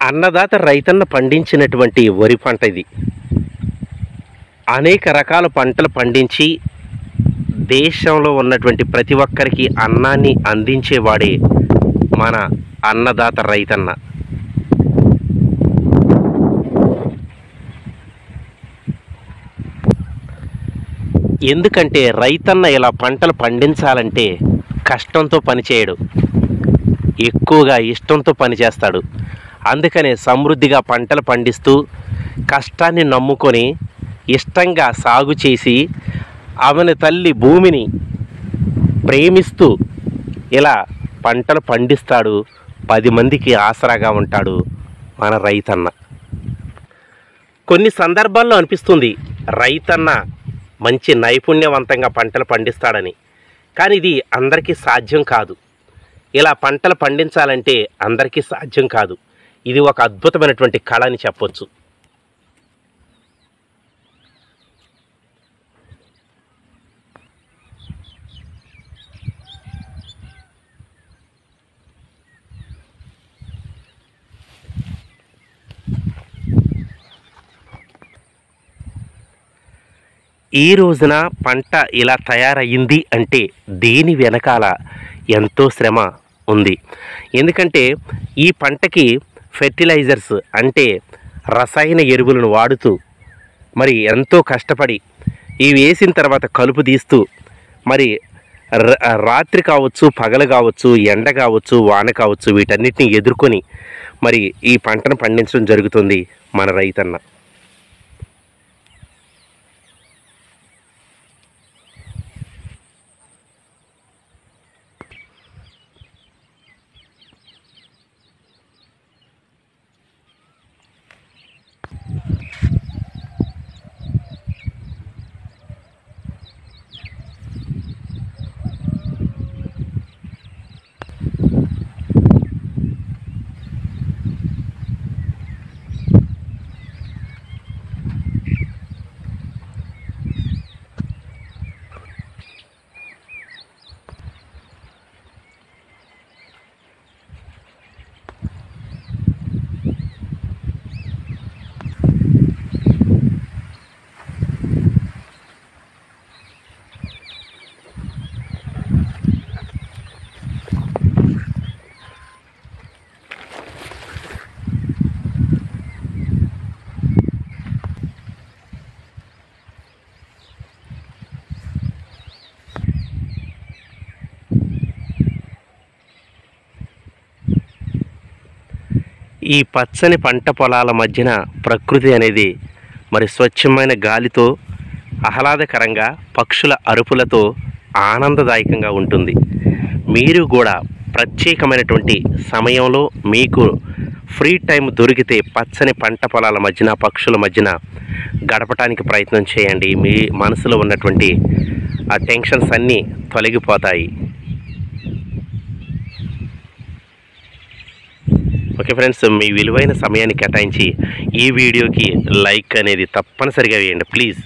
అన్నదాత రైతన్న పండించినటువంటి వరి పంట ఇది. అనేక రకాల పంటలు పండించి దేశంలో ఉన్నటువంటి ప్రతి ఒక్కరికి అన్నాన్ని అందించేవాడే మన అన్నదాత రైతన్న. ఎందుకంటే రైతన్న ఇలా పంటలు పండించాలంటే కష్టంతో పనిచేయడు, ఎక్కువగా ఇష్టంతో పనిచేస్తాడు. అందుకనే సమృద్ధిగా పంటలు పండిస్తూ కష్టాన్ని నమ్ముకొని ఇష్టంగా సాగు చేసి అవని తల్లి భూమిని ప్రేమిస్తూ ఇలా పంటలు పండిస్తాడు. 10 మందికి ఆసరాగా ఉంటాడు మన రైతన్న. కొన్ని సందర్భాల్లో అనిపిస్తుంది రైతన్న మంచి నైపుణ్యవంతంగా పంటలు పండిస్తాడని. కానీ ఇది అందరికీ సాధ్యం కాదు. ఇలా పంటలు పండించాలంటే అందరికీ సాధ్యం కాదు. ఇది ఒక అద్భుతమైనటువంటి కళ అని చెప్పొచ్చు. ఈ రోజున పంట ఇలా తయారయ్యింది అంటే దీని వెనకాల ఎంతో శ్రమ ఉంది. ఎందుకంటే ఈ పంటకి ఫెర్టిలైజర్స్ అంటే రసాయన ఎరువులను వాడుతూ మరి ఎంతో కష్టపడి ఇవి వేసిన తర్వాత కలుపు తీస్తూ మరి రాత్రి కావచ్చు, పగలు కావచ్చు, ఎండ కావచ్చు, వాన కావచ్చు, వీటన్నిటిని ఎదుర్కొని మరి ఈ పంటను పండించడం జరుగుతుంది మన రైతన్న. ఈ పచ్చని పంట పొలాల మధ్యన ప్రకృతి అనేది మరి స్వచ్ఛమైన గాలితో ఆహ్లాదకరంగా పక్షుల అరుపులతో ఆనందదాయకంగా ఉంటుంది. మీరు కూడా ప్రత్యేకమైనటువంటి సమయంలో మీకు ఫ్రీ టైం దొరికితే పచ్చని పంట పొలాల మధ్యన పక్షుల మధ్యన గడపటానికి ప్రయత్నం చేయండి. మీ మనసులో ఉన్నటువంటి ఆ టెన్షన్స్ అన్నీ తొలగిపోతాయి. ఓకే ఫ్రెండ్స్, మీ విలువైన సమయాన్ని కేటాయించి ఈ వీడియోకి లైక్ అనేది తప్పనిసరిగా వేయండి ప్లీజ్.